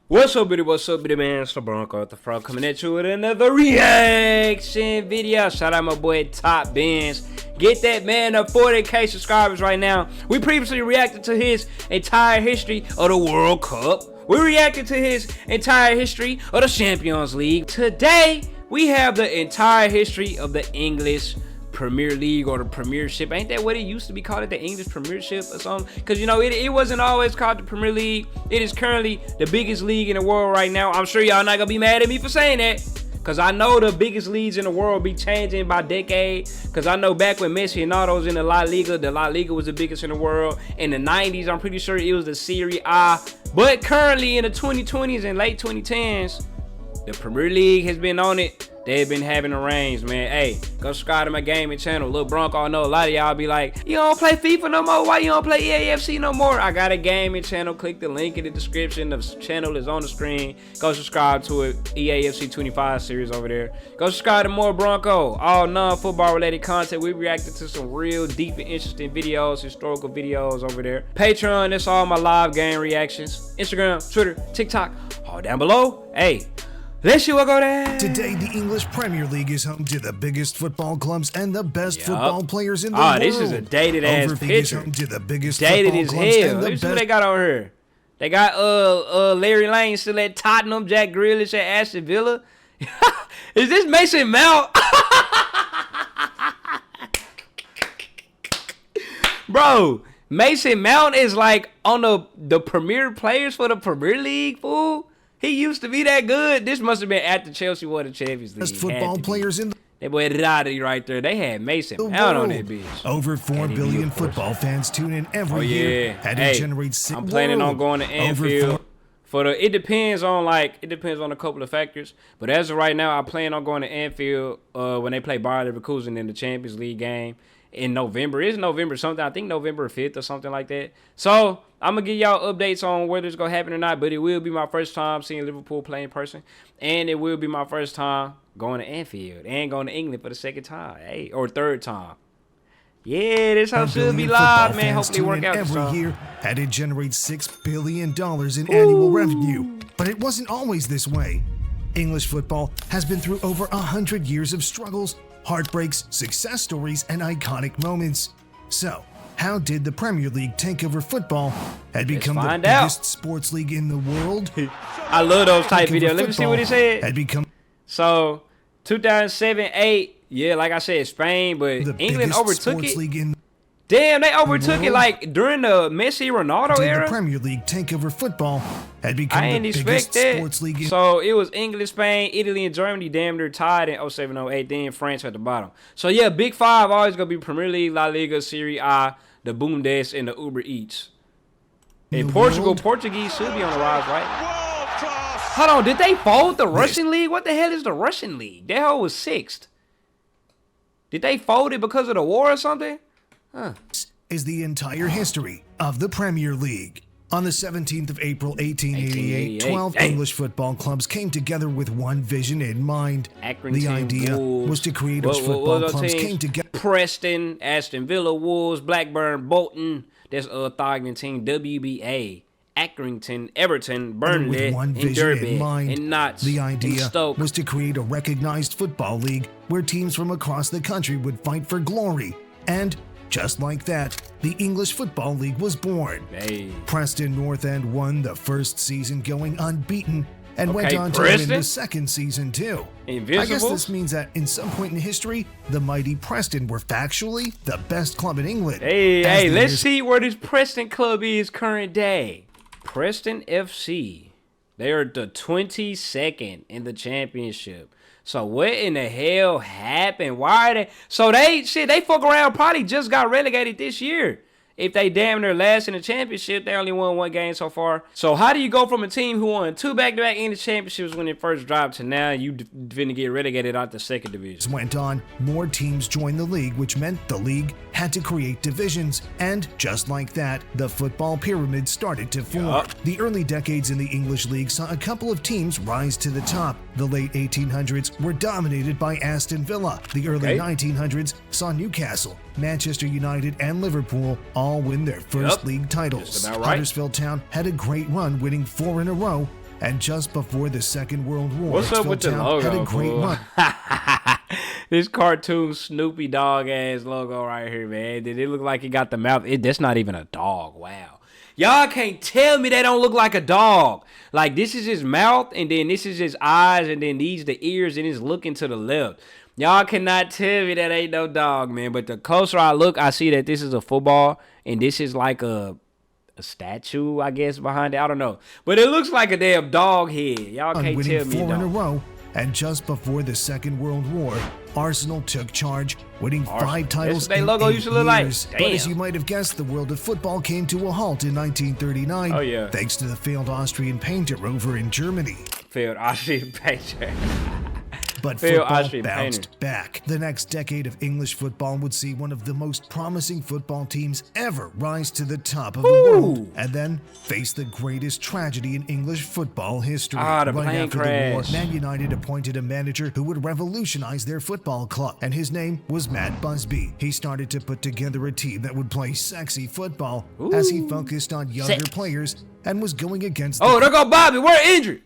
What's up, bitty man? It's the Bronco at the Frog coming at you with another reaction video. Shout out my boy Top Benz. Get that man up 40K subscribers right now. We previously reacted to his entire history of the World Cup. We reacted to his entire history of the Champions League. Today, we have the entire history of the English Premier League or the Premiership. Ain't that what it used to be called, the English Premiership or something? Because, you know, it wasn't always called the Premier League. It is currently the biggest league in the world right now. I'm sure y'all not going to be mad at me for saying that, because I know the biggest leagues in the world be changing by decade. Because I know back when Messi and all those in the La Liga was the biggest in the world. In the 90s, I'm pretty sure it was the Serie A. But currently in the 2020s and late 2010s, the Premier League has been on it. They've been having the reigns, man. Hey, go subscribe to my gaming channel. Lil Bronco, I know a lot of y'all be like, you don't play FIFA no more? Why you don't play EAFC no more? I got a gaming channel. Click the link in the description. The channel is on the screen. Go subscribe to it. EAFC 25 series over there. Go subscribe to more Bronco. All non-football related content. We reacted to some real deep and interesting videos, historical videos over there. Patreon, that's all my live game reactions. Instagram, Twitter, TikTok, all down below. Hey, let's see what go there. Today, the English Premier League is home to the biggest football clubs and the best football players in the world. This is a dated ass picture. To the biggest dated as hell. Let me see what they got over here. They got Larry Lane still at Tottenham, Jack Grealish at Aston Villa. Is this Mason Mount? Bro, Mason Mount is like on the premier players for the Premier League, fool. He used to be that good. This must have been after Chelsea won the Champions League. Best football players in the that boy Roddy right there. They had Mason Mount on that bitch. Over 4 billion football fans tune in every year. Hey, I'm planning on going to Anfield. It depends on a couple of factors. But as of right now, I plan on going to Anfield when they play Bayer Leverkusen in the Champions League game in November. It's November something. I think November 5th or something like that. So I'm going to give y'all updates on whether it's going to happen or not. But it will be my first time seeing Liverpool play in person. And it will be my first time going to Anfield and going to England for the second time. Hey, or third time. Yeah, this house should be live, man. Hopefully work out every year, and it generates $6 billion in annual revenue. But it wasn't always this way. English football has been through over 100 years of struggles, heartbreaks, success stories, and iconic moments. So, how did the Premier League take over football and become the biggest sports league in the world? I love those type videos. Let me see what he said. Had become so 2007-8, yeah, like I said, Spain, but England overtook it. Damn, they overtook it like during the Messi Ronaldo era. The Premier League take over football had become the biggest sports league. So it was England, Spain, Italy, and Germany damn near tied in 07-08. Then France at the bottom. So yeah, Big Five always gonna be Premier League, La Liga, Serie A, the Bundes, and the Uber Eats. In Portugal, Portuguese should be on the rise, right? Hold on, did they fold the Russian league? What the hell is the Russian league? That hole was 6th. Did they fold it because of the war or something? Huh. Is the entire history of the Premier League. On the 17th of April, 1888, 12 English football clubs came together with one vision in mind. The idea was to create those football clubs came together. Preston, Aston Villa, Wolves, Blackburn, Bolton. There's Thogden team, WBA. Accrington, Everton, Burnley, and Derby, and Notts, the idea and Stoke. Was to create a recognized football league where teams from across the country would fight for glory. And just like that, the English Football League was born. Hey. Preston North End won the first season going unbeaten and went on to win the second season too. Invincibles? I guess this means that in some point in history, the mighty Preston were factually the best club in England. Hey, let's see where this Preston club is current day. Preston FC. They are the 22nd in the championship. So what in the hell happened? Why are they? So they fuck around probably just got relegated this year. If they damn near last in the championship, they only won 1 game so far. So how do you go from a team who won 2 back-to-back English championships when it first dropped to now you finna get relegated out the second division? Went on, more teams joined the league, which meant the league had to create divisions. And just like that, the football pyramid started to form. The early decades in the English league saw a couple of teams rise to the top. The late 1800s were dominated by Aston Villa. The early 1900s saw Newcastle, Manchester United, and Liverpool all win their first league titles. Right. Huddersfield Town had a great run, winning 4 in a row, And just before the Second World War, what's up with the logo, had a great run. This cartoon Snoopy dog ass logo right here, man. Did it look like it got the mouth? That's not even a dog. Wow. Y'all can't tell me that don't look like a dog. Like, this is his mouth, and then this is his eyes, and then these the ears, and it's looking to the left. Y'all cannot tell me that ain't no dog, man. But the closer I look, I see that this is a football, and this is like a statue, I guess, behind it. I don't know. But it looks like a damn dog head. Y'all can't tell me 4 in a row. And just before the Second World War, Arsenal took charge, winning 5 titles in 8 logo used to look years. like. But as you might have guessed, the world of football came to a halt in 1939. Oh, yeah. Thanks to the failed Austrian painter over in Germany. Failed Austrian painter. But football bounced back. The next decade of English football would see one of the most promising football teams ever rise to the top of the world, and then face the greatest tragedy in English football history. The plane crash. The war, Man United appointed a manager who would revolutionize their football club, and his name was Matt Busby. He started to put together a team that would play sexy football as he focused on younger players and was going against there go Bobby. We're injured.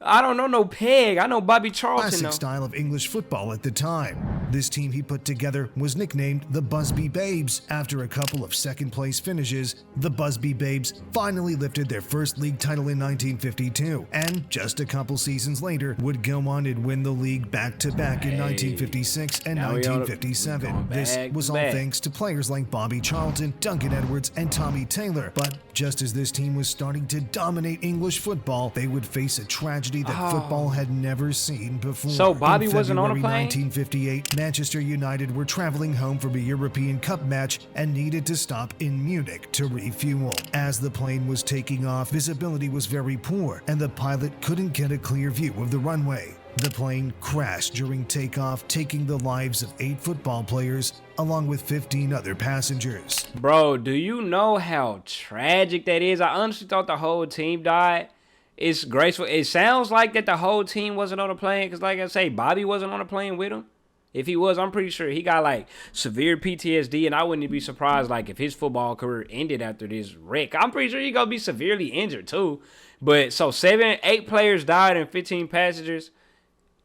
I don't know no Peg. I know Bobby Charlton. Classic style of English football at the time. This team he put together was nicknamed the Busby Babes. After a couple of second-place finishes, the Busby Babes finally lifted their first league title in 1952, and just a couple seasons later would go on and win the league back-to-back in 1956 and 1957. This was all thanks to players like Bobby Charlton, Duncan Edwards, and Tommy Taylor. But just as this team was starting to dominate English football, they would face a tragedy that football had never seen before. So Bobby wasn't on a plane? 1958, Manchester United were traveling home from a European Cup match and needed to stop in Munich to refuel. As the plane was taking off, visibility was very poor, and the pilot couldn't get a clear view of the runway. The plane crashed during takeoff, taking the lives of 8 football players along with 15 other passengers. Bro, do you know how tragic that is? I honestly thought the whole team died. It's graceful. It sounds like that the whole team wasn't on a plane because, like I say, Bobby wasn't on a plane with him. If he was, I'm pretty sure he got, like, severe PTSD, and I wouldn't be surprised, like, if his football career ended after this wreck. I'm pretty sure he gonna be severely injured, too. But, so 8 players died and 15 passengers.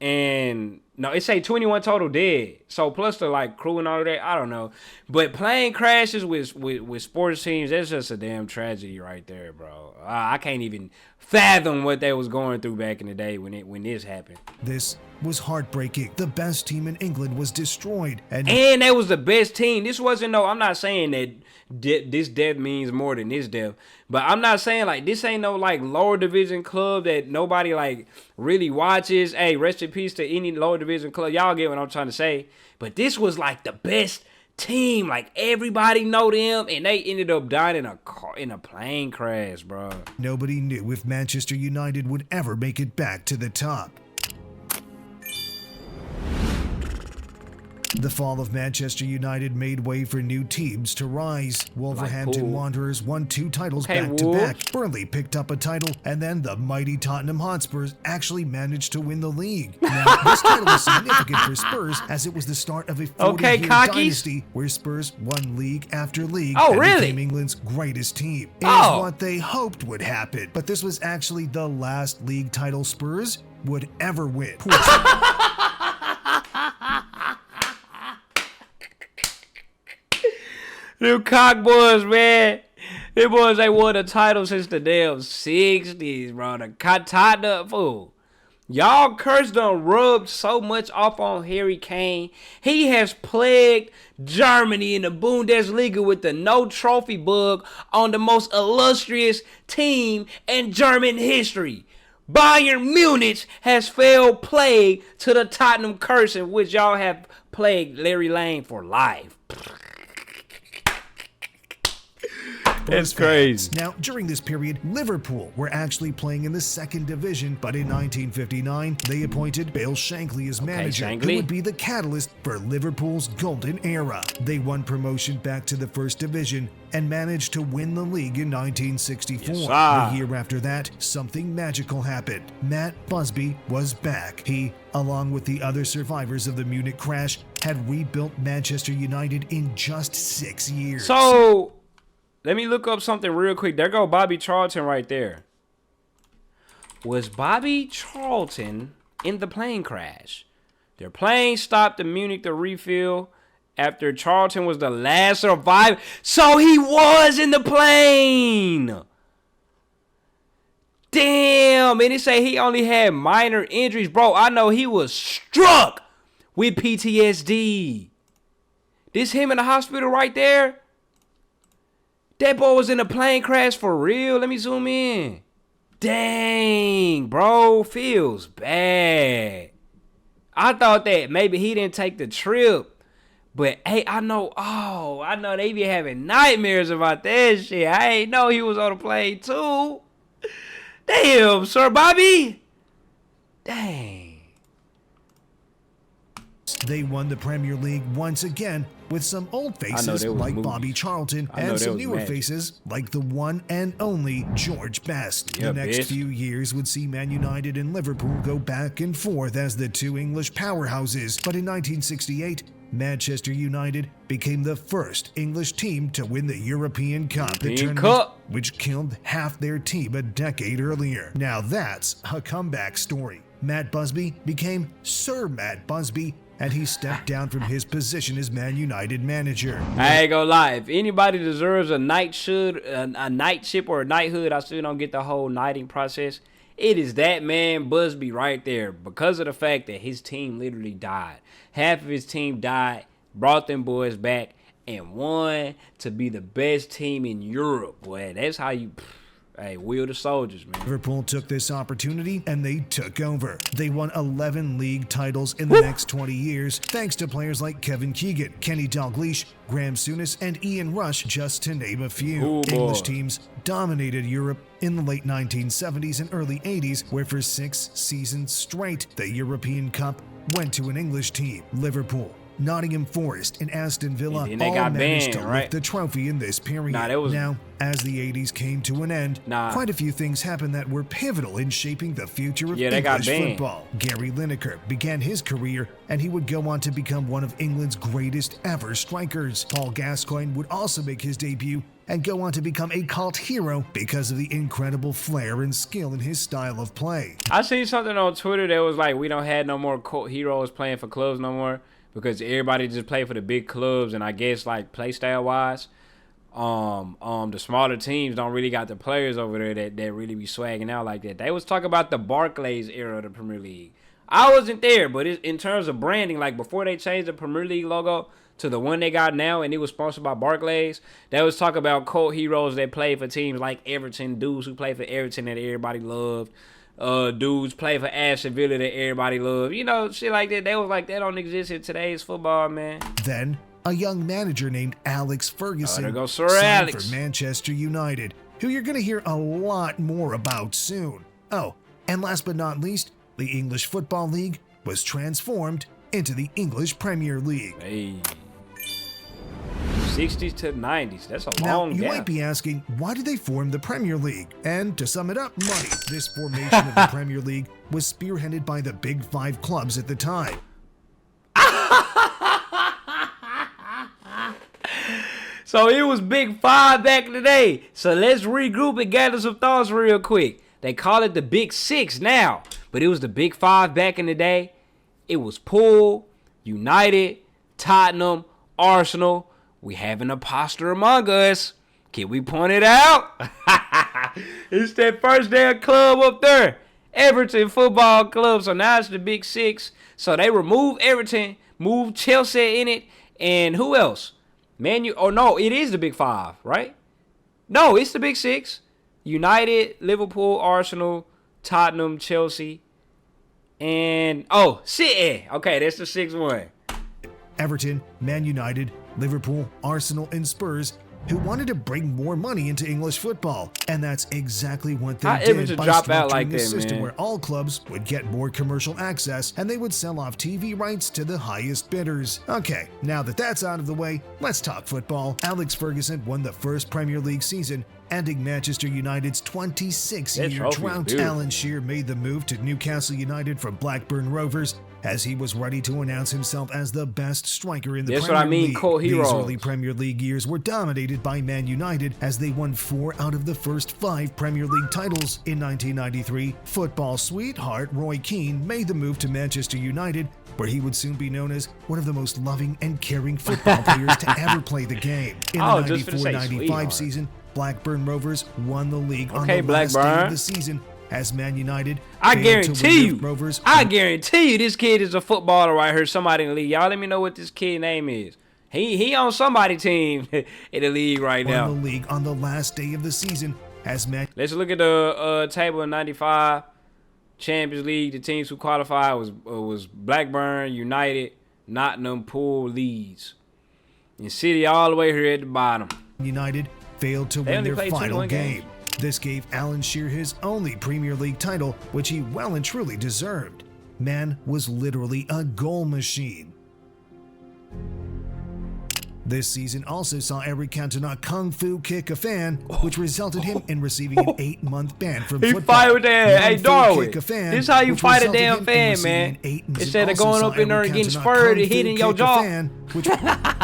And no, it say 21 total dead. So plus the like crew and all of that, I don't know. But plane crashes with sports teams, that's just a damn tragedy right there, bro. I can't even fathom what they was going through back in the day when this happened. This was heartbreaking. The best team in England was destroyed, and that was the best team. This wasn't no. I'm not saying that this death means more than this death, but I'm not saying like this ain't no like lower division club that nobody like really watches. Hey, rest in peace to any lower division club. Y'all get what I'm trying to say. But this was like the best team. Like everybody know them, and they ended up dying in a plane crash, bro. Nobody knew if Manchester United would ever make it back to the top. The fall of Manchester United made way for new teams to rise. Wolverhampton Wanderers won 2 titles back-to-back. Burnley picked up a title, and then the mighty Tottenham Hotspurs actually managed to win the league. Now, this title was significant for Spurs, as it was the start of a 40-year dynasty where Spurs won league after league and became England's greatest team. It is what they hoped would happen, but this was actually the last league title Spurs would ever win. Them cock boys, man. Them boys ain't won a title since the damn 60s, bro. The Tottenham fool. Y'all curse done rubbed so much off on Harry Kane. He has plagued Germany in the Bundesliga with the no trophy bug on the most illustrious team in German history. Bayern Munich has fell plague to the Tottenham curse, in which y'all have plagued Larry Lane for life. That's crazy. Now, during this period, Liverpool were actually playing in the 2nd division, but in 1959, they appointed Bill Shankly as manager, who would be the catalyst for Liverpool's golden era. They won promotion back to the 1st division and managed to win the league in 1964. The year after that, something magical happened. Matt Busby was back. He, along with the other survivors of the Munich crash, had rebuilt Manchester United in just 6 years. So Let me look up something real quick. There go Bobby Charlton right there. Was Bobby Charlton in the plane crash? Their plane stopped in Munich to refuel after Charlton was the last survivor. So he was in the plane. Damn. And they say he only had minor injuries. Bro, I know he was struck with PTSD. This him in the hospital right there? That boy was in a plane crash for real. Let me zoom in. Dang, bro. Feels bad. I thought that maybe he didn't take the trip. But, hey, I know they be having nightmares about that shit. I ain't know he was on the plane, too. Damn, Sir Bobby. Dang. They won the Premier League once again with some old faces like Bobby Charlton and some newer faces like the one and only George Best. Yeah, the next few years would see Man United and Liverpool go back and forth as the two English powerhouses. But in 1968, Manchester United became the first English team to win the European Cup, which killed half their team a decade earlier. Now that's a comeback story. Matt Busby became Sir Matt Busby, and he stepped down from his position as Man United manager. I ain't gonna lie. If anybody deserves a knightship or a knighthood, I still don't get the whole knighting process. It is that man Busby right there, because of the fact that his team literally died. Half of his team died, brought them boys back, and won to be the best team in Europe. Boy, that's how you... Hey, wheel the soldiers, man. Liverpool took this opportunity and they took over. They won 11 league titles in the next 20 years, thanks to players like Kevin Keegan, Kenny Dalglish, Graham Souness, and Ian Rush, just to name a few. English teams dominated Europe in the late 1970s and early 80s, where for 6 seasons straight, the European Cup went to an English team. Liverpool, Nottingham Forest, and Aston Villa all managed to lift the trophy in this period. Now, as the 80s came to an end, quite a few things happened that were pivotal in shaping the future of English football. Gary Lineker began his career, and he would go on to become one of England's greatest ever strikers. Paul Gascoigne would also make his debut and go on to become a cult hero because of the incredible flair and skill in his style of play. I seen something on Twitter that was like, we don't have no more cult heroes playing for clubs no more, because everybody just play for the big clubs, and I guess like play style wise, the smaller teams don't really got the players over there that really be swagging out like that. They was talking about the Barclays era of the Premier League. I wasn't there, but in terms of branding, like before they changed the Premier League logo to the one they got now, and it was sponsored by Barclays, they was talking about cult heroes that play for teams like Everton, dudes who play for Everton that everybody loved. Dudes play for Aston Villa that everybody loves. You know, shit like that. They was like, that don't exist in today's football, man. Then, a young manager named Alex Ferguson signed for Manchester United, who you're going to hear a lot more about soon. Oh, and last but not least, the English Football League was transformed into the English Premier League. Hey. 60s to 90s. That's a long gap. You might be asking, why did they form the Premier League? And to sum it up, money. This formation of the Premier League was spearheaded by the Big Five clubs at the time. So it was Big Five back in the day. So let's regroup and gather some thoughts real quick. They call it the Big Six now, but it was the Big Five back in the day. It was Pool, United, Tottenham, Arsenal. We have an imposter among us. Can we point it out? It's that first damn club up there. Everton Football Club. So now it's the Big Six. So they removed Everton, moved Chelsea in it. And who else? No, it is the Big Five, right? No, it's the Big Six. United, Liverpool, Arsenal, Tottenham, Chelsea, and City. Okay, that's the 6-1. Everton, Man United, Liverpool, Arsenal, and Spurs, who wanted to bring more money into English football. And that's exactly what they did by structuring a system where all clubs would get more commercial access, and they would sell off TV rights to the highest bidders. Okay, now that that's out of the way, let's talk football. Alex Ferguson won the first Premier League season, ending Manchester United's 26-year drought. Alan Shearer made the move to Newcastle United from Blackburn Rovers, as he was ready to announce himself as the best striker in the That's Premier what I mean, League. cult These heroes. early Premier League years were dominated by Man United as they won 4 out of the first 5 Premier League titles. In 1993, football sweetheart Roy Keane made the move to Manchester United, where he would soon be known as one of the most loving and caring football players to ever play the game. In the 94-95 season, Blackburn Rovers won the league on the last day of the season as Man United. I guarantee you this kid is a footballer right here, somebody in the league. Y'all let me know what this kid's name is. He on somebody's team in the league right now. Won the league on the last day of the season as Man. Let's look at the table in 95. Champions League, the teams who qualified was Blackburn, United, Nottingham, Poole, Leeds. And City all the way here at the bottom. United failed to win their final game. This gave Alan Shearer his only Premier League title, which he well and truly deserved. Man was literally a goal machine. This season also saw Eric Cantona kung fu kick a fan, which resulted him in receiving an 8-month ban from football. He fired that. Hey, Darwin, this is how you fight a damn fan, man. Instead of going up in there and getting spurred and hitting your jaw,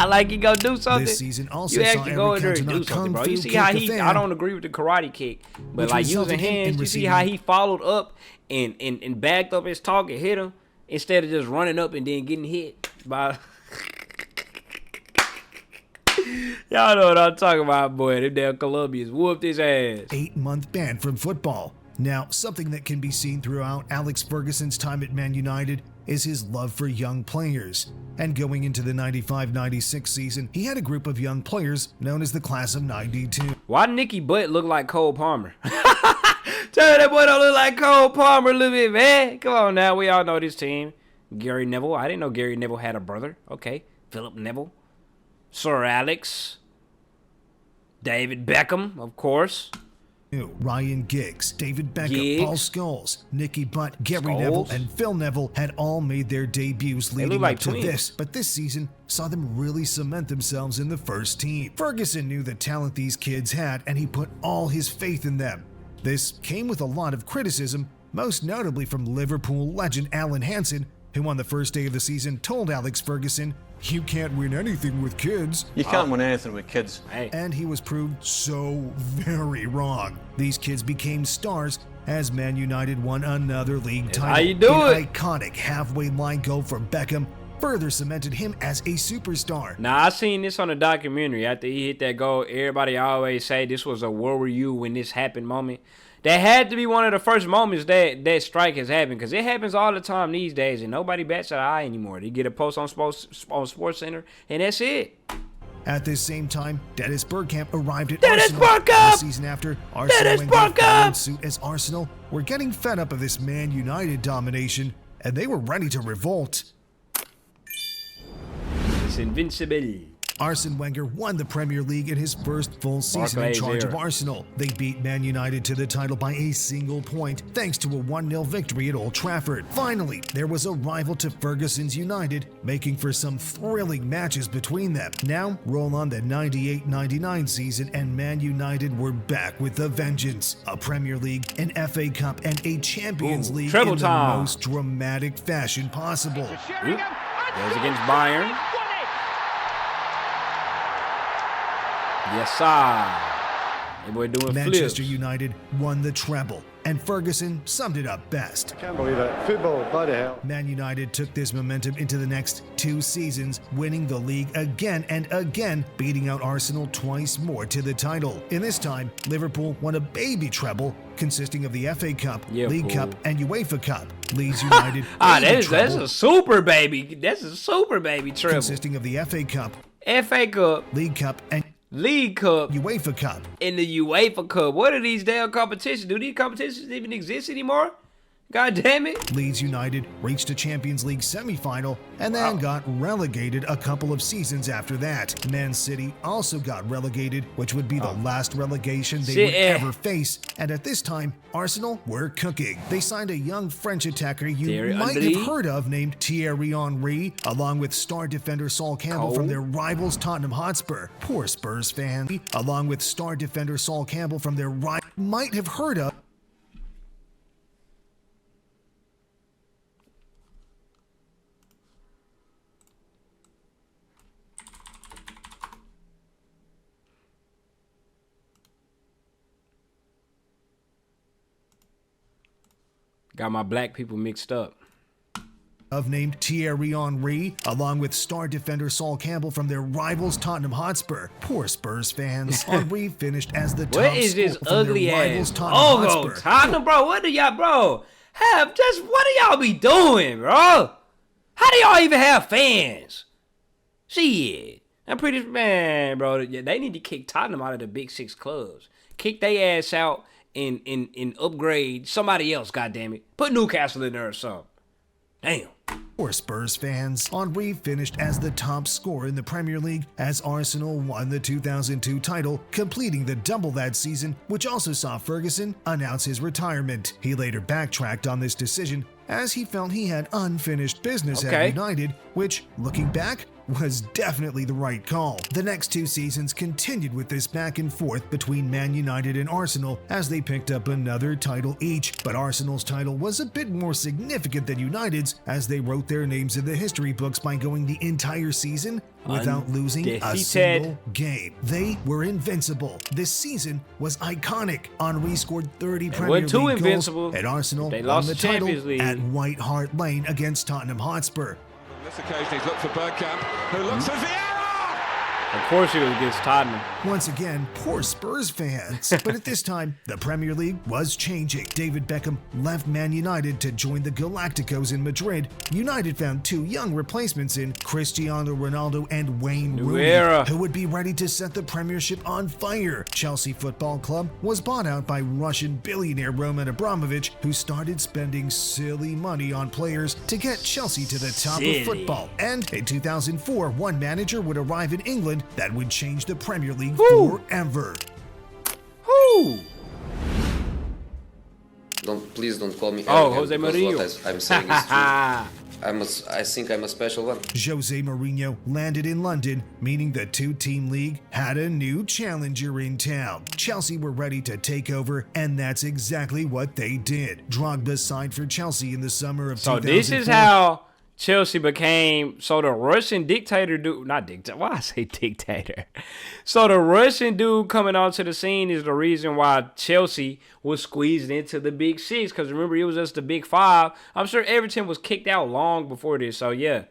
like you gonna do something, this season also you actually go in there and do something, bro. You see how I don't agree with the karate kick, but like using hands, you see how he followed up and backed up his target, hit him, instead of just running up and then getting hit by... Y'all know what I'm talking about, boy. Them damn Colombians whooped his ass. 8-month ban from football. Now, something that can be seen throughout Alex Ferguson's time at Man United is his love for young players. And going into the 95-96 season, he had a group of young players known as the Class of 92. Why Nicky Butt look like Cole Palmer? Tell me that boy don't look like Cole Palmer a little bit, man. Come on now, we all know this team. Gary Neville. I didn't know Gary Neville had a brother. Okay. Philip Neville. Sir Alex, David Beckham, of course. Ryan Giggs, David Beckham, Paul Scholes, Nicky Butt, Gary Neville, and Phil Neville had all made their debuts leading up to this, but this season saw them really cement themselves in the first team. Ferguson knew the talent these kids had, and he put all his faith in them. This came with a lot of criticism, most notably from Liverpool legend Alan Hansen, who on the first day of the season told Alex Ferguson, "You can't win anything with kids." You can't win anything with kids. And he was proved so very wrong. These kids became stars as Man United won another league title. How you do it? An iconic halfway line goal from Beckham further cemented him as a superstar. Now, I seen this on a documentary. After he hit that goal, everybody always say this was a "where were you when this happened" moment. That had to be one of the first moments that strike has happened, because it happens all the time these days, and nobody bats an eye anymore. They get a post on Sports Center, and that's it. At this same time, Dennis Bergkamp arrived at Dennis Arsenal. Bergkamp! The season after, Arsenal went suit as Arsenal were getting fed up of this Man United domination, and they were ready to revolt. It's invincible. Arsene Wenger won the Premier League in his first full season in charge of Arsenal. They beat Man United to the title by a single point, thanks to a 1-0 victory at Old Trafford. Finally, there was a rival to Ferguson's United, making for some thrilling matches between them. Now, roll on the 98-99 season, and Man United were back with a vengeance. A Premier League, an FA Cup, and a Champions League in the most dramatic fashion possible. Goes against Bayern. Yes, sir. That boy doing Manchester flips. United won the treble, and Ferguson summed it up best. I can't believe it. Football, bloody hell. Man United took this momentum into the next 2 seasons, winning the league again and again, beating out Arsenal twice more to the title. In this time, Liverpool won a baby treble consisting of the FA Cup, League Cup, and UEFA Cup. Leeds United that's a super baby. That's a super baby treble. Consisting of the FA Cup, League Cup, and League Cup, UEFA Cup. In the UEFA Cup. What are these damn competitions? Do these competitions even exist anymore? God damn it. Leeds United reached a Champions League semi-final and then got relegated a couple of seasons after that. Man City also got relegated, which would be the last relegation they would ever face. And at this time, Arsenal were cooking. They signed a young French attacker you might have heard of named Thierry Henry, along with star defender Sol Campbell from their rivals Tottenham Hotspur. Poor Spurs fan. Along with star defender Sol Campbell from their might have heard of. Got my black people mixed up. Of named Thierry Henry, along with star defender Sol Campbell from their rivals Tottenham Hotspur. Poor Spurs fans. Henry finished as the top What is scorer this from ugly their rivals ass Tottenham logo? Hotspur. Tottenham, bro. What do y'all, bro? What do y'all be doing, bro? How do y'all even have fans? Shit. I'm pretty, man, bro. They need to kick Tottenham out of the Big Six clubs. Kick their ass out and upgrade somebody else, goddammit. Put Newcastle in there or something. Damn. For Spurs fans, Henry finished as the top scorer in the Premier League as Arsenal won the 2002 title, completing the double that season, which also saw Ferguson announce his retirement. He later backtracked on this decision as he felt he had unfinished business at United, which, looking back, was definitely the right call. The next 2 seasons continued with this back and forth between Man United and Arsenal as they picked up another title each, but Arsenal's title was a bit more significant than United's as they wrote their names in the history books by going the entire season without losing a single game. They were invincible. This season was iconic. Henry scored 30 Premier League goals at Arsenal, they lost won the Champions title League at White Hart Lane against Tottenham Hotspur. On this occasion, he's looked for Bergkamp, who looks for Vieira! Of course it was against Tottenham. Once again, poor Spurs fans. But at this time, the Premier League was changing. David Beckham left Man United to join the Galacticos in Madrid. United found 2 young replacements in Cristiano Ronaldo and Wayne Rooney, who would be ready to set the Premiership on fire. Chelsea Football Club was bought out by Russian billionaire Roman Abramovich, who started spending silly money on players to get Chelsea to the top of football. And in 2004, one manager would arrive in England that would change the Premier League forever. Who? Please don't call me. Jose Mourinho. What I'm saying is true. I think I'm a special one. Jose Mourinho landed in London, meaning the 2-team league had a new challenger in town. Chelsea were ready to take over, and that's exactly what they did. Drogba signed for Chelsea in the summer of 2004. So this is how Chelsea became, so the Russian dictator dude, not dictator, why I say dictator? So the Russian dude coming onto the scene is the reason why Chelsea was squeezed into the Big Six, because remember, it was just the Big Five. I'm sure Everton was kicked out long before this, so yeah.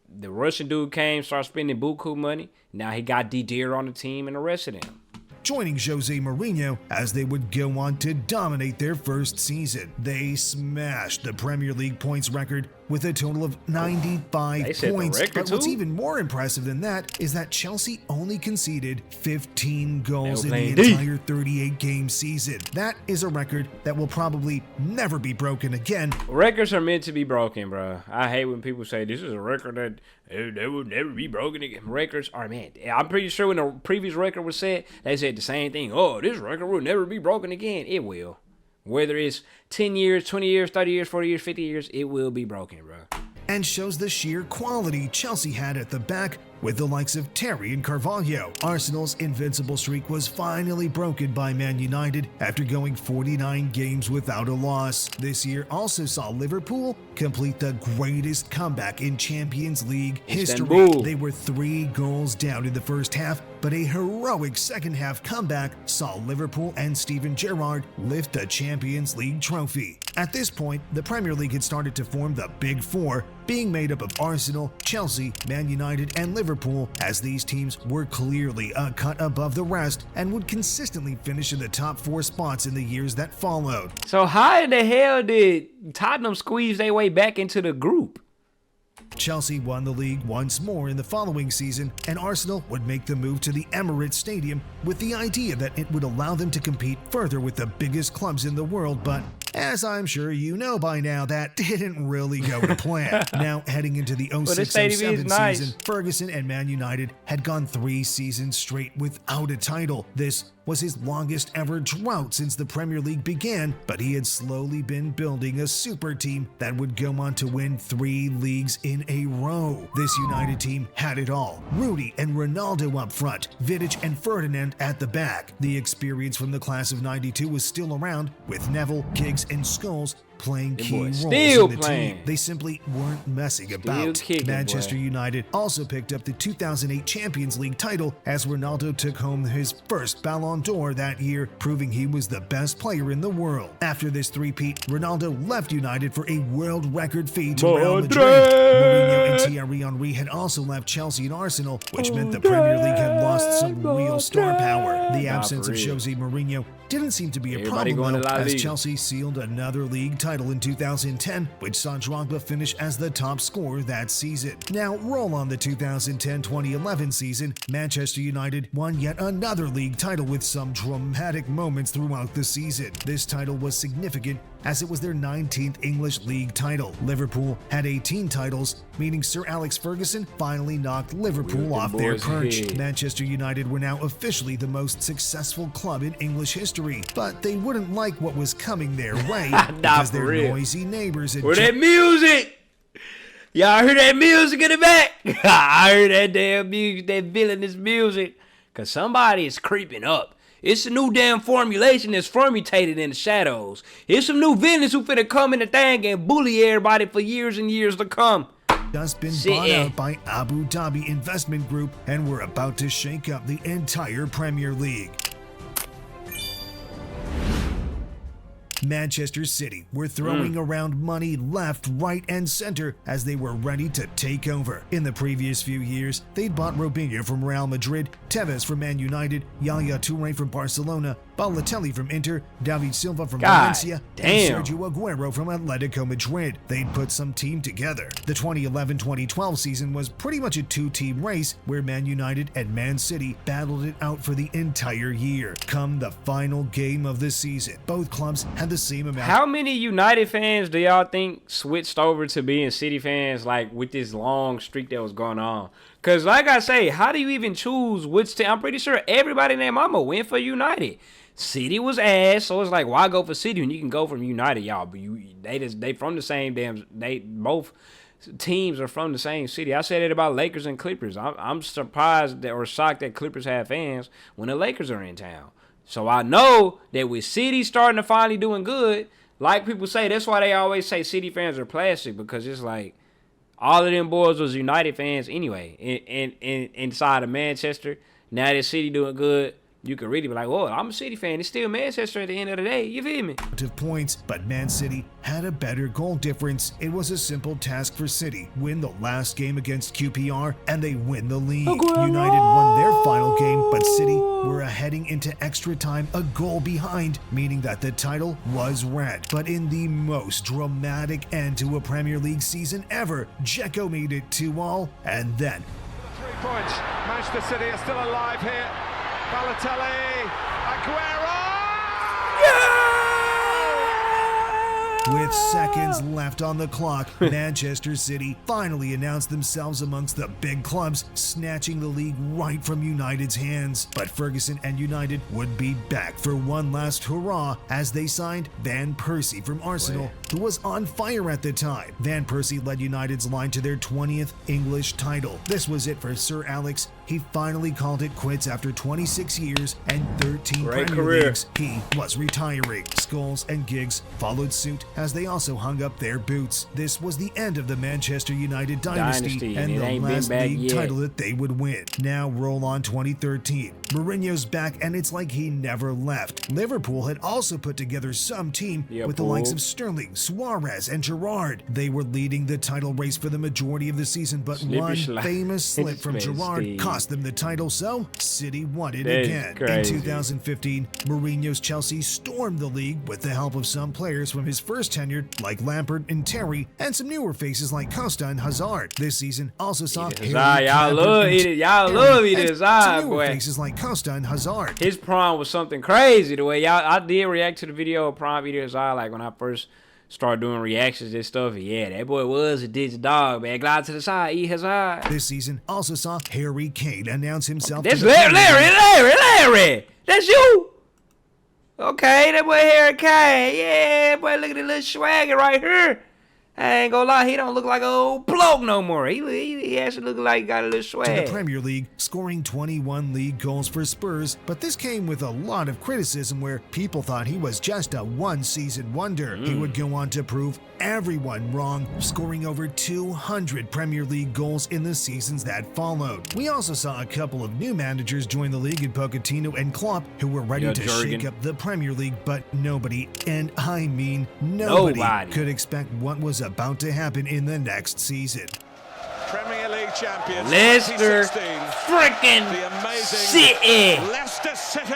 The Russian dude came, started spending buku money. Now he got Didier on the team and the rest of them. Joining Jose Mourinho as they would go on to dominate their first season. They smashed the Premier League points record with a total of 95 points. But what's even more impressive than that is that Chelsea only conceded 15 goals in the entire 38-game season. That is a record that will probably never be broken again. Records are meant to be broken, bro. I hate when people say this is a record that they will never be broken again. Records are meant. I'm pretty sure when the previous record was set, they said the same thing. Oh, this record will never be broken again. It will. Whether it's 10 years, 20 years, 30 years, 40 years, 50 years, it will be broken, bro. And shows the sheer quality Chelsea had at the back with the likes of Terry and Carvalho. Arsenal's invincible streak was finally broken by Man United after going 49 games without a loss. This year also saw Liverpool complete the greatest comeback in Champions League history. They were 3 goals down in the first half, but a heroic second-half comeback saw Liverpool and Steven Gerrard lift the Champions League trophy. At this point, the Premier League had started to form the Big Four, being made up of Arsenal, Chelsea, Man United, and Liverpool, as these teams were clearly a cut above the rest and would consistently finish in the top 4 spots in the years that followed. So how in the hell did Tottenham squeeze their way back into the group? Chelsea won the league once more in the following season, and Arsenal would make the move to the Emirates Stadium with the idea that it would allow them to compete further with the biggest clubs in the world, but as I'm sure you know by now, that didn't really go to plan. Now, heading into the 06-07 season, Ferguson and Man United had gone 3 seasons straight without a title. This was his longest ever drought since the Premier League began, but he had slowly been building a super team that would go on to win 3 leagues in a row. This United team had it all. Rooney and Ronaldo up front, Vidic and Ferdinand at the back. The experience from the class of '92 was still around, with Neville, Giggs, and Scholes playing key roles in still the playing. team. They simply weren't messing Still about. kicking, Manchester boy. United also picked up the 2008 Champions League title as Ronaldo took home his first Ballon d'Or that year, proving he was the best player in the world. After this three-peat, Ronaldo left United for a world record fee to Real Madrid. Mourinho and Thierry Henry had also left Chelsea and Arsenal, which meant the Premier League had lost some real star power. The absence of Jose Mourinho didn't seem to be a Everybody problem, going though, to La as Liga. Chelsea sealed another league title in 2010, which saw Drogba finish as the top scorer that season. Now, roll on the 2010-2011 season, Manchester United won yet another league title with some dramatic moments throughout the season. This title was significant as it was their 19th English league title. Liverpool had 18 titles, meaning Sir Alex Ferguson finally knocked Liverpool off their boys perch. ahead. Manchester United were now officially the most successful club in English history, but they wouldn't like what was coming their way because for their real. noisy neighbors had Where that music? Y'all heard that music in the back? I heard that damn music, that villainous music. Cause somebody is creeping up. It's a new damn formulation that's formulated in the shadows. It's some new villains who finna come in the thing and bully everybody for years and years to come. just been Sit bought in. out by Abu Dhabi Investment Group and were about to shake up the entire Premier League. Manchester City were throwing around money left, right, and center as they were ready to take over. In the previous few years, they'd bought Robinho from Real Madrid, Tevez from Man United, Yaya Toure from Barcelona, Balotelli from Inter, David Silva from God Valencia, damn. and Sergio Aguero from Atletico Madrid. They'd put some team together. The 2011-2012 season was pretty much a two-team race where Man United and Man City battled it out for the entire year. Come the final game of the season, both clubs had the same amount. How many United fans do y'all think switched over to being City fans, like, with this long streak that was going on? Because, like I say, how do you even choose which team? I'm pretty sure everybody named Mama went for United. City was ass, so it's like, why go for City when you can go from United, y'all? But they from the same damn. They both teams are from the same city. I said it about Lakers and Clippers. I'm surprised or shocked that Clippers have fans when the Lakers are in town. So I know that with City starting to finally doing good, like people say, that's why they always say City fans are plastic, because it's like all of them boys was United fans anyway. Inside of Manchester, now that City doing good, you can really be like, "Whoa, I'm a City fan. It's still Manchester at the end of the day." You feel me? Of points, but Man City had a better goal difference. It was a simple task for City. Win the last game against QPR, and they win the league. United won their final game, but City were heading into extra time a goal behind, meaning that the title was red. But in the most dramatic end to a Premier League season ever, Dzeko made it 2-2, and then 3 points. Manchester City are still alive here. Balotelli, Aguero! with seconds left on the clock, Manchester City finally announced themselves amongst the big clubs, snatching the league right from United's hands. But Ferguson and United would be back for one last hurrah as they signed Van Persie from Arsenal, who was on fire at the time. Van Persie led United's line to their 20th English title. This was it for Sir Alex. He finally called it quits after 26 years and 13 Premier Leagues. He was retiring. Scholes and Giggs followed suit as they also hung up their boots. This was the end of the Manchester United dynasty and the last league title that they would win. Now roll on 2013. Mourinho's back and it's like he never left. Liverpool had also put together some team with the likes of Sterling, Suarez, and Gerrard. They were leading the title race for the majority of the season, but one famous slip from Gerrard cost them the title, so City won it again. In 2015, Mourinho's Chelsea stormed the league with the help of some players from his first tenure, like Lampard and Terry, and some newer faces like Costa and Hazard. This season also saw y'all love Eden Hazard, boy. Faces like Costa and Hazard. His prime was something crazy. The way I did react to the video of Prime Eden Hazard, like when I first started doing reactions and stuff. Yeah, that boy was a digit dog, man. Glide to the side, eat Hazard. This season also saw Harry Kane announce himself. That's Larry. That's you. Okay, that boy Harry Kane. Yeah, boy, look at the little swagger right here. I ain't gonna lie, he don't look like an old bloke no more. He actually look like he got a little swag. To the Premier League, scoring 21 league goals for Spurs, but this came with a lot of criticism where people thought he was just a one-season wonder. He would go on to prove everyone wrong, scoring over 200 Premier League goals in the seasons that followed. We also saw a couple of new managers join the league in Pochettino and Klopp, who were ready to shake up the Premier League, but nobody, and I mean nobody, could expect what was about to happen in the next season. Premier League champions. Leicester freaking City. Leicester City.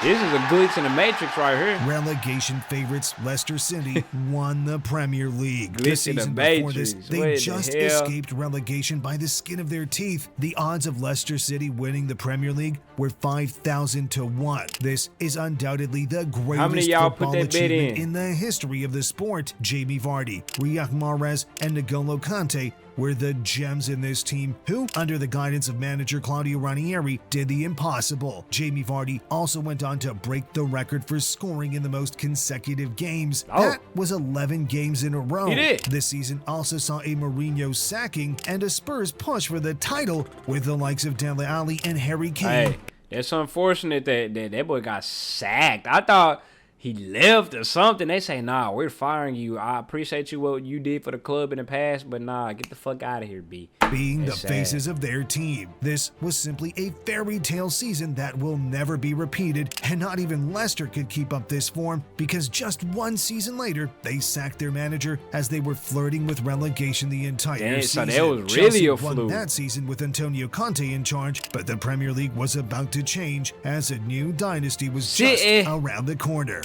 This is a glitch in the matrix right here. Relegation favorites Leicester City won the Premier League. The Glitch in the season before matrix. this, they What the just hell? escaped relegation by the skin of their teeth. The odds of Leicester City winning the Premier League were 5,000 to 1. This is undoubtedly the How many greatest of y'all put football that bet achievement in? in the history of the sport. Jamie Vardy, Riyad Mahrez, and N'Golo Kante were the gems in this team who, under the guidance of manager Claudio Ranieri, did the impossible. Jamie Vardy also went on to break the record for scoring in the most consecutive games. That was 11 games in a row. He did. This season also saw a Mourinho sacking and a Spurs push for the title with the likes of Dele Alli and Harry Kane. Hey, that's unfortunate that boy got sacked. I thought he left or something. They say, nah, we're firing you. I appreciate you what you did for the club in the past, but nah, get the fuck out of here, B. Being That's the sad. faces of their team. This was simply a fairy tale season that will never be repeated, and not even Leicester could keep up this form because just one season later, they sacked their manager as they were flirting with relegation the entire Damn, so season. that was really Chelsea a won fluke. that season with Antonio Conte in charge, but the Premier League was about to change as a new dynasty was just around the corner.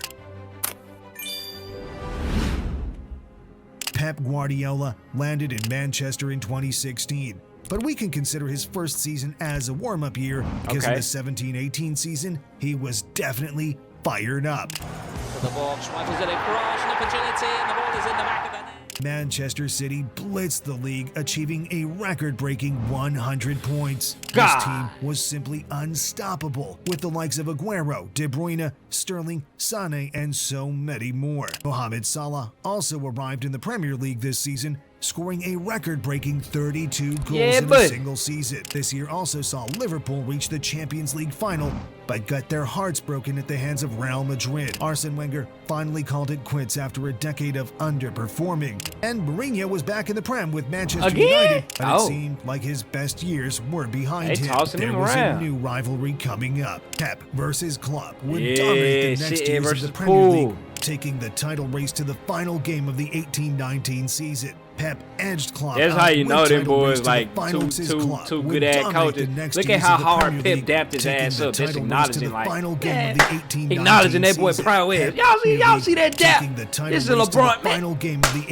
Pep Guardiola landed in Manchester in 2016, but we can consider his first season as a warm-up year because in the 17-18 season, he was definitely fired up. The box, swivels it across, an opportunity, and the ball is in the back of the net. Manchester City blitzed the league, achieving a record-breaking 100 points. God. This team was simply unstoppable, with the likes of Aguero, De Bruyne, Sterling, Sané, and so many more. Mohamed Salah also arrived in the Premier League this season, scoring a record-breaking 32 goals in a single season. This year also saw Liverpool reach the Champions League final, but got their hearts broken at the hands of Real Madrid. Arsene Wenger finally called it quits after a decade of underperforming. And Mourinho was back in the Prem with Manchester United, but it seemed like his best years were behind him. There was a new rivalry coming up. Pep versus Klopp would dominate the next years of the Premier League, taking the title race to the final game of the 18-19 season. Pep edged Klopp. That's how you know them boys like two two good ass coaches. Look at how hard Pep dapped his ass up. Just acknowledging like, acknowledging that boy prowess. Y'all see that dap? This is a LeBron, man.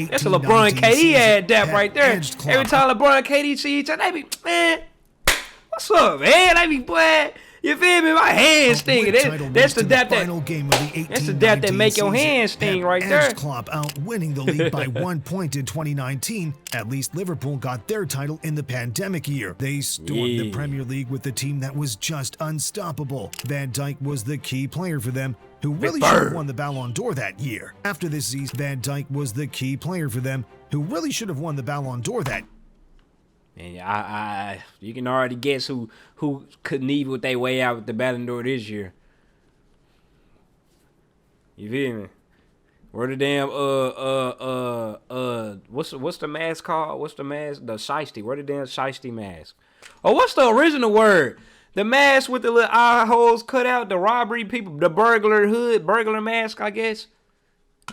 That's a LeBron KD ad dap right there. Every time LeBron and KD see each other, they be, man, what's up, man? They be, boy. You feel me? My hands stinging. That's the dap that make your hands sting right there. Klopp out winning the league by 1 point in 2019. At least Liverpool got their title in the pandemic year. They stormed the Premier League with a team that was just unstoppable. Van Dijk was the key player for them, who really should have won the Ballon d'Or that year. After this season, Van Dijk was the key player for them, who really should have won the Ballon d'Or that year. And you can already guess who couldn't even with their way out with the Ballon d'Or this year. You feel me? Where the damn what's the mask called? What's the mask? The shiesty. Where the damn shiesty mask? Oh, what's the original word? The mask with the little eye holes cut out. The robbery people. The burglar mask, I guess.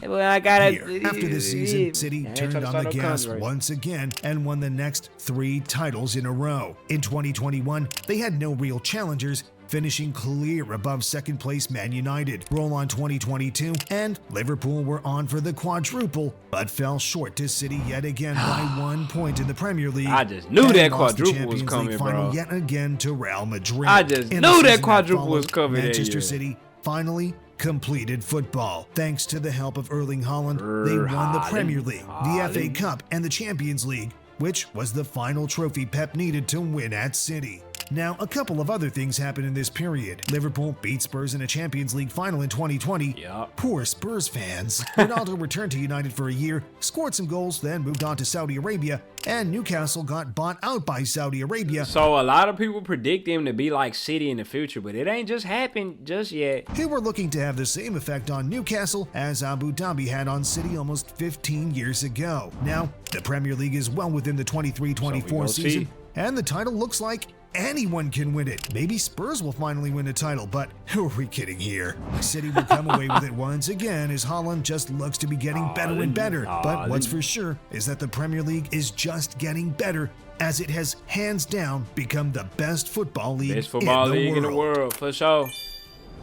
Well, I got it. After this season, City turned on the gas once again and won the next 3 titles in a row. In 2021, they had no real challengers, finishing clear above second place Man United. Roll on 2022, and Liverpool were on for the quadruple, but fell short to City yet again by 1 point in the Premier League. I just knew that quadruple was coming, bro. Yet again to Real Madrid. I just knew that quadruple was coming. Manchester City finally completed football. Thanks to the help of Erling Haaland, they won the Premier League, the FA Cup, and the Champions League, which was the final trophy Pep needed to win at City. Now, a couple of other things happened in this period. Liverpool beat Spurs in a Champions League final in 2020. Yup. Poor Spurs fans. Ronaldo returned to United for a year, scored some goals, then moved on to Saudi Arabia, and Newcastle got bought out by Saudi Arabia. So a lot of people predict him to be like City in the future, but it ain't just happened just yet. Who were looking to have the same effect on Newcastle as Abu Dhabi had on City almost 15 years ago. Now, the Premier League is well within the 23-24 season, and the title looks like anyone can win it. Maybe Spurs will finally win a title, but who are we kidding here? City will come away with it once again as Haaland just looks to be getting better and better. But what's for sure is that the Premier League is just getting better as it has hands down become the best football league, in the world. For sure.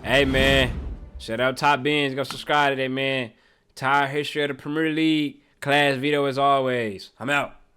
Hey man, shout out Top Bins. Go subscribe to that, man. Entire history of the Premier League. Class video as always. I'm out.